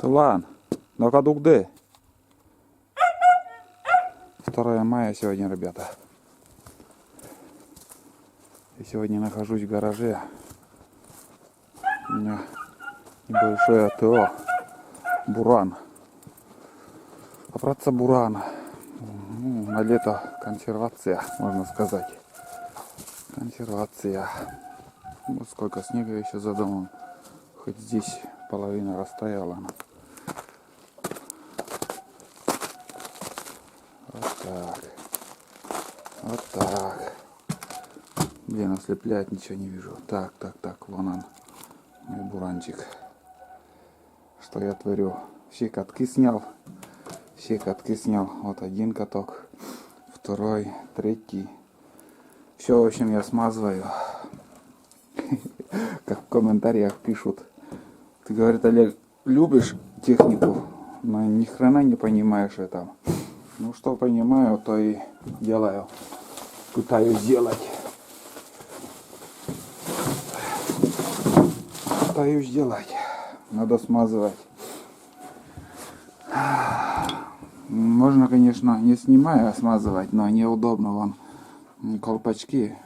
Тулан, ну кадугды. 2 мая сегодня, ребята. И сегодня нахожусь в гараже. У меня небольшое АТО. Буран. Опраться бурана. На лето консервация, можно сказать. Консервация. Вот сколько снега еще за домом. Хоть здесь половина растаяла. Вот так. Вот так. Блин, ослепляет, ничего не вижу. Так, вон он. Мой буранчик. Что я творю? Все катки снял. Вот один каток. Второй, третий. Все, в общем, я смазываю. Как в комментариях пишут. Ты, говорит, Олег, любишь технику, но ни хрена не понимаешь этого. Ну, что понимаю, то и делаю. Пытаюсь делать. Надо смазывать. Можно, конечно, не снимая смазывать, но неудобно. Вон колпачки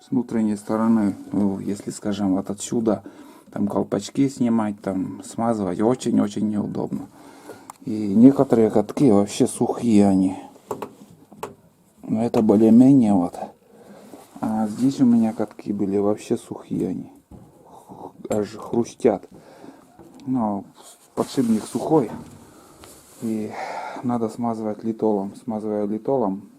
с внутренней стороны. Ну, если, скажем, вот отсюда там колпачки снимать, там смазывать очень-очень неудобно. И некоторые катки вообще сухие они. Но это более-менее вот. А здесь у меня катки были вообще сухие они. Аж хрустят. Но подшипник сухой. И надо смазывать литолом. Смазываю литолом.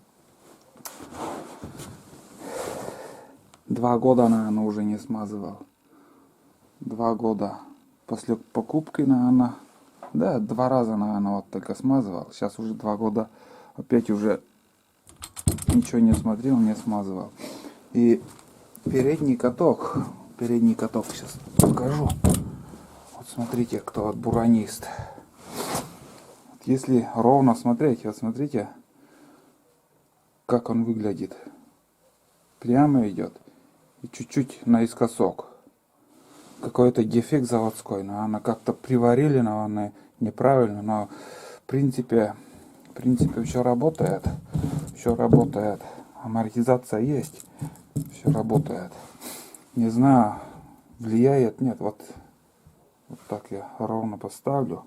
2 года, наверное, уже не смазывал. 2 года. После покупки, наверное, да, 2 раза, наверное, вот только смазывал. Сейчас уже 2 года. Опять уже ничего не смотрел, не смазывал. И передний каток сейчас покажу. Вот смотрите, кто вот буранист. Если ровно смотреть, вот смотрите, как он выглядит. Прямо идет и чуть-чуть наискосок. Какой-то дефект заводской, наверное, как-то приварили, наверное, неправильно, но в принципе все работает. Амортизация есть, все работает. Не знаю, влияет, нет, вот так я ровно поставлю.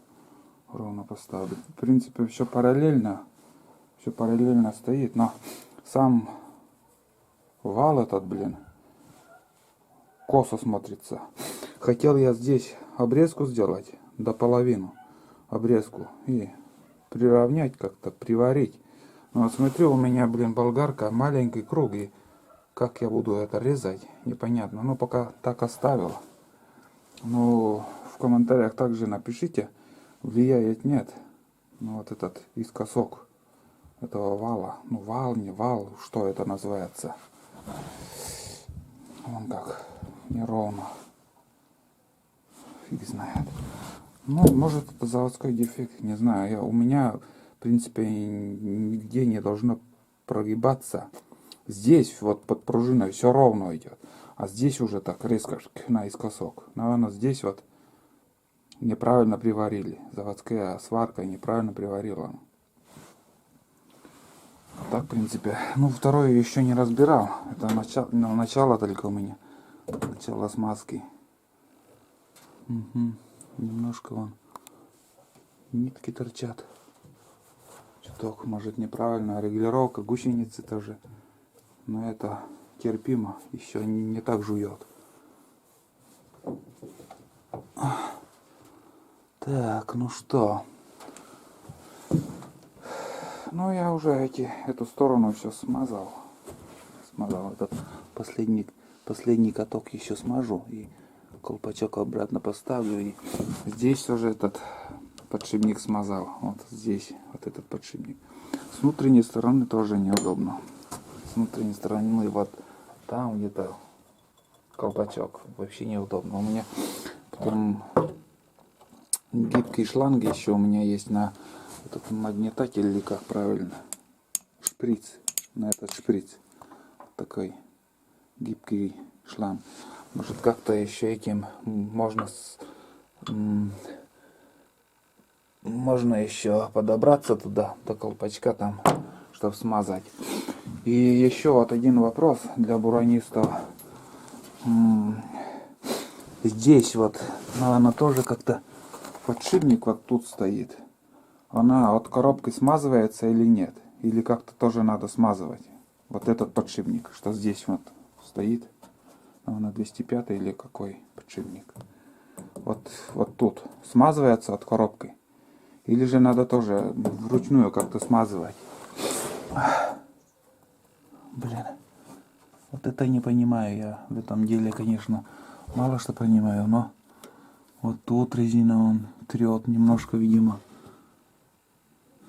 В принципе, все параллельно стоит, но сам вал этот, блин, косо смотрится. Хотел я здесь обрезку сделать, до половины обрезку, и приравнять как-то, приварить. Но вот смотрю, у меня, блин, болгарка, маленький круг, и как я буду это резать, непонятно. Ну, пока так оставил. Ну, в комментариях также напишите, влияет, нет. Ну, вот этот искосок этого вала. Ну, вал, не вал, что это называется. Вон как, неровно. Фиг знает. Ну, может, это заводской дефект, не знаю. У меня, в принципе, нигде не должно прогибаться. Здесь вот под пружиной все ровно идет. А здесь уже так резко наискосок. Наверное, здесь вот неправильно приварили. Заводская сварка неправильно приварила. Так, в принципе. Ну, второе еще не разбирал. Это начало только у меня. Начало смазки. Угу. Немножко вон нитки торчат. Чуток, может, неправильная регулировка гусеницы тоже. Но это терпимо. Еще не так жует. Так, ну что. Ну, я уже эту сторону все смазал. Этот последний каток еще смажу. И колпачок обратно поставлю. И здесь уже этот подшипник смазал. Вот здесь вот этот подшипник. С внутренней стороны тоже неудобно. С внутренней стороны вот там где-то колпачок. Вообще неудобно. У меня потом гибкие шланги еще у меня есть на этот нагнетатель, или как правильно, шприц, на этот шприц, такой гибкий шланг. Может, как-то еще этим можно можно еще подобраться туда, до колпачка там, чтобы смазать. И еще вот один вопрос для буранистов. Здесь вот, она тоже как-то подшипник вот тут стоит. Она от коробки смазывается или нет? Или как-то тоже надо смазывать? Вот этот подшипник, что здесь вот стоит. На 205 или какой подшипник? Вот тут смазывается от коробки? Или же надо тоже вручную как-то смазывать? Блин, вот это не понимаю я. В этом деле, конечно, мало что понимаю, но вот тут резина он трет немножко, видимо.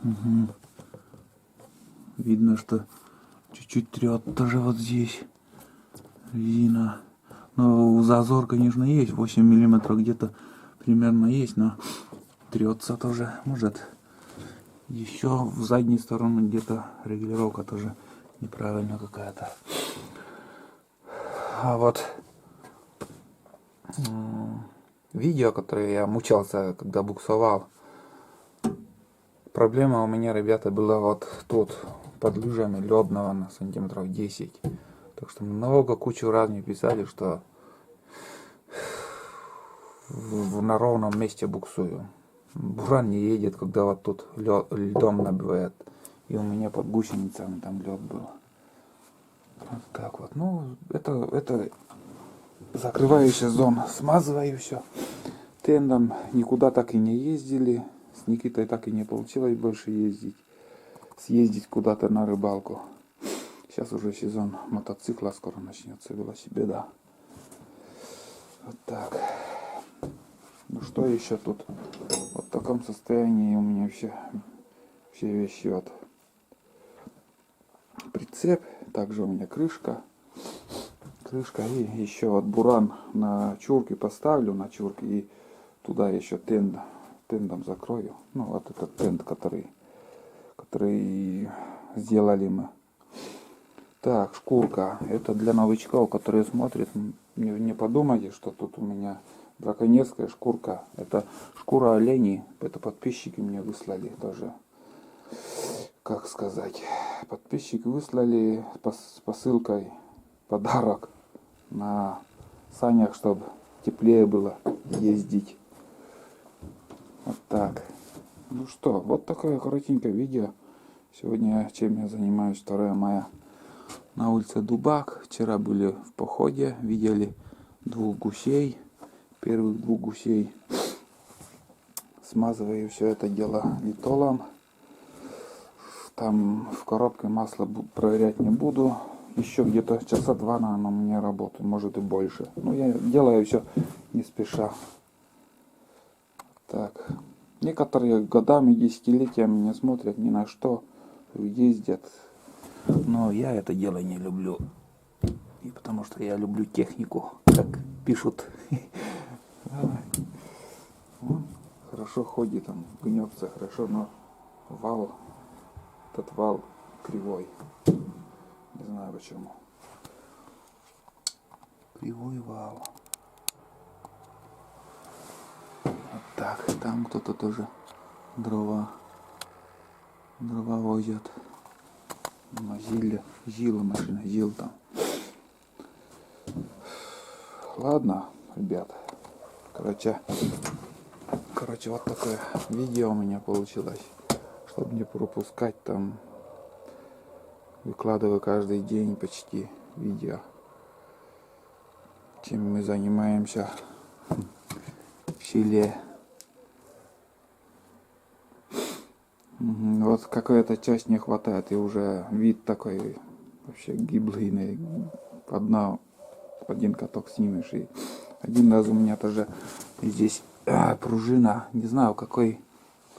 Угу. Видно, что чуть-чуть трет тоже вот здесь резина. Но зазор, конечно, есть. 8 миллиметров где-то примерно есть, но трется тоже. Может, еще в задней стороне где-то регулировка тоже неправильно какая-то. А вот видео, которое я мучался, когда буксовал, проблема у меня, ребята, была вот тут, под лыжами ледного на сантиметров 10. Так что много, кучу раз мне писали, что на ровном месте буксую. Буран не едет, когда вот тут льдом набивает. И у меня под гусеницами там лед был. Вот так вот. Ну, это закрывающая зона. Смазываю все. Тендом никуда так и не ездили. С Никитой так и не получилось больше ездить. Съездить куда-то на рыбалку. Сейчас уже сезон мотоцикла скоро начнется, велосипеда. Вот так. Ну что еще тут? Вот в таком состоянии у меня все вещи. Вот. Прицеп. Также у меня крышка. И еще вот буран на чурки поставлю, на чурки, и туда еще тендом закрою. Ну вот этот тенд, который сделали мы. Так, шкурка. Это для новичков, которые смотрят. Не подумайте, что тут у меня браконьерская шкурка. Это шкура оленей. Это подписчики мне выслали тоже. Как сказать. Подписчики выслали с посылкой подарок на санях, чтобы теплее было ездить. Вот так. Ну что, вот такое коротенькое видео. Сегодня чем я занимаюсь, 2 мая. На улице Дубак. Вчера были в походе, видели 2 гусей. Первых 2 гусей. Смазываю все это дело литолом. Там в коробке масло проверять не буду. Еще где-то часа 2, наверное, у меня работает, может и больше. Но я делаю все не спеша. Так. Некоторые годами, десятилетиями не смотрят ни на что, ездят. Но я это дело не люблю. И потому что я люблю технику, как пишут. Он хорошо ходит, он гнется хорошо, но этот вал кривой. Не знаю почему. Кривой вал. Вот так. Там кто-то тоже дрова возят. Зила машина, Зил там. Ладно, ребят. Короче, вот такое видео у меня получилось. Чтобы не пропускать, там выкладываю каждый день почти видео. Чем мы занимаемся в селе. Вот какая-то часть не хватает, и уже вид такой вообще гиблый. Один каток снимешь. И один раз у меня тоже здесь пружина, не знаю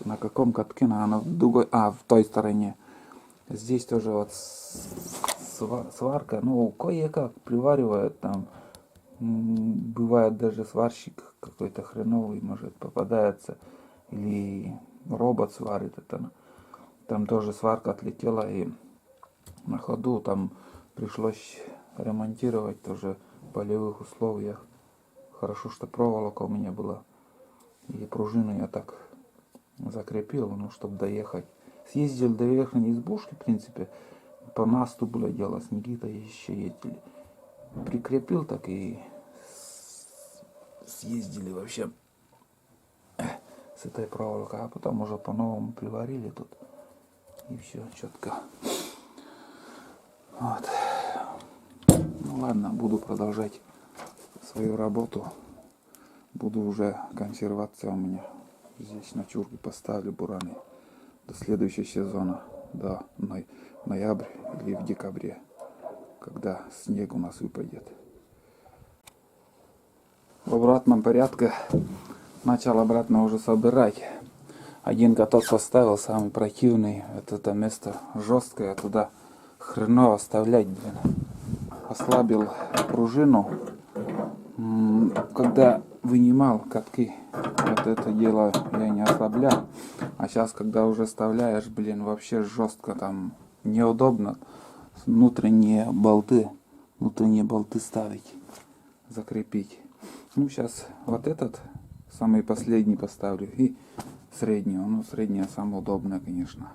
на каком катке, она в другой, в той стороне. Здесь тоже вот сварка, ну кое-как приваривают там. Бывает даже сварщик какой-то хреновый, может, попадается. Или робот сварит это. Там тоже сварка отлетела, и на ходу там пришлось ремонтировать тоже в полевых условиях. Хорошо, что проволока у меня была. И пружину я так закрепил, ну, чтобы доехать. Съездили до верхней избушки, в принципе, по насту было дело, с Никитой еще ездили. Прикрепил так и съездили вообще с этой проволокой, а потом уже по-новому приварили тут. И все четко. Вот. Ну ладно, буду продолжать свою работу. Буду уже консервация у меня. Здесь на чурке поставлю бураны до следующего сезона, до ноября или в декабре, когда снег у нас выпадет. В обратном порядке начал обратно уже собирать. Один каток поставил, самый противный. Это место жесткое, туда хреново вставлять, блин. Ослабил пружину. Когда вынимал катки, вот это дело я не ослаблял. А сейчас, когда уже вставляешь, блин, вообще жестко, там неудобно внутренние болты ставить, закрепить. Ну, сейчас вот этот, самый последний поставлю, и среднюю. Ну, средняя самая удобная, конечно.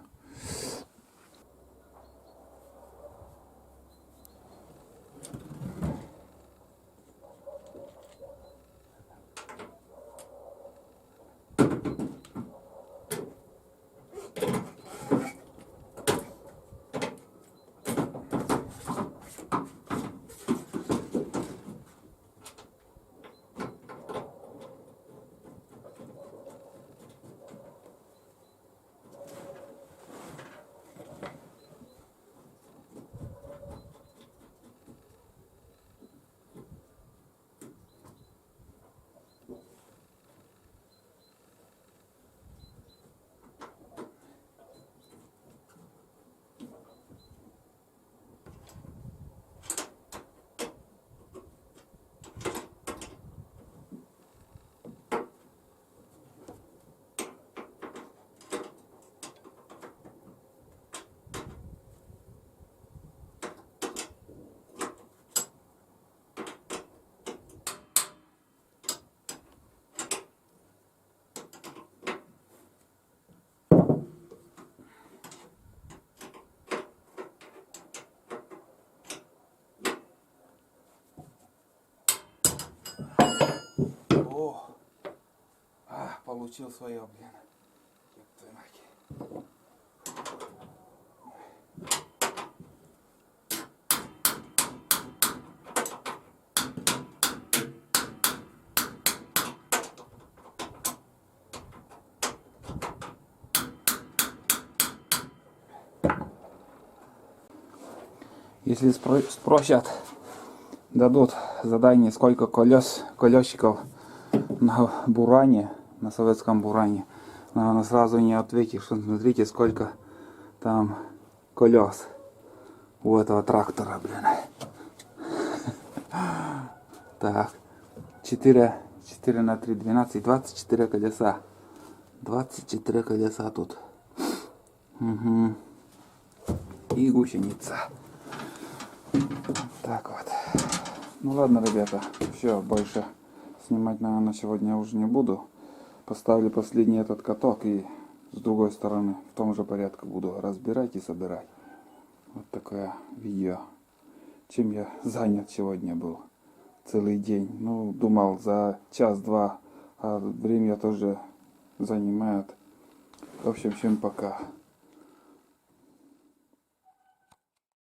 О, получил свое, блин. Если спросят, дадут задание, сколько колесиков на буране, на советском буране, наверное, сразу не ответишь, что смотрите, сколько там колес у этого трактора, блин. Так, 4 на 3, 12, 24 колеса. 24 колеса тут. Угу. И гусеница. Так вот. Ну ладно, ребята, все, больше снимать, наверное, сегодня уже не буду. Поставлю последний этот каток и с другой стороны в том же порядке буду разбирать и собирать. Вот такое видео. Чем я занят сегодня был целый день. Ну, думал за час-два, а время тоже занимает. В общем, всем пока.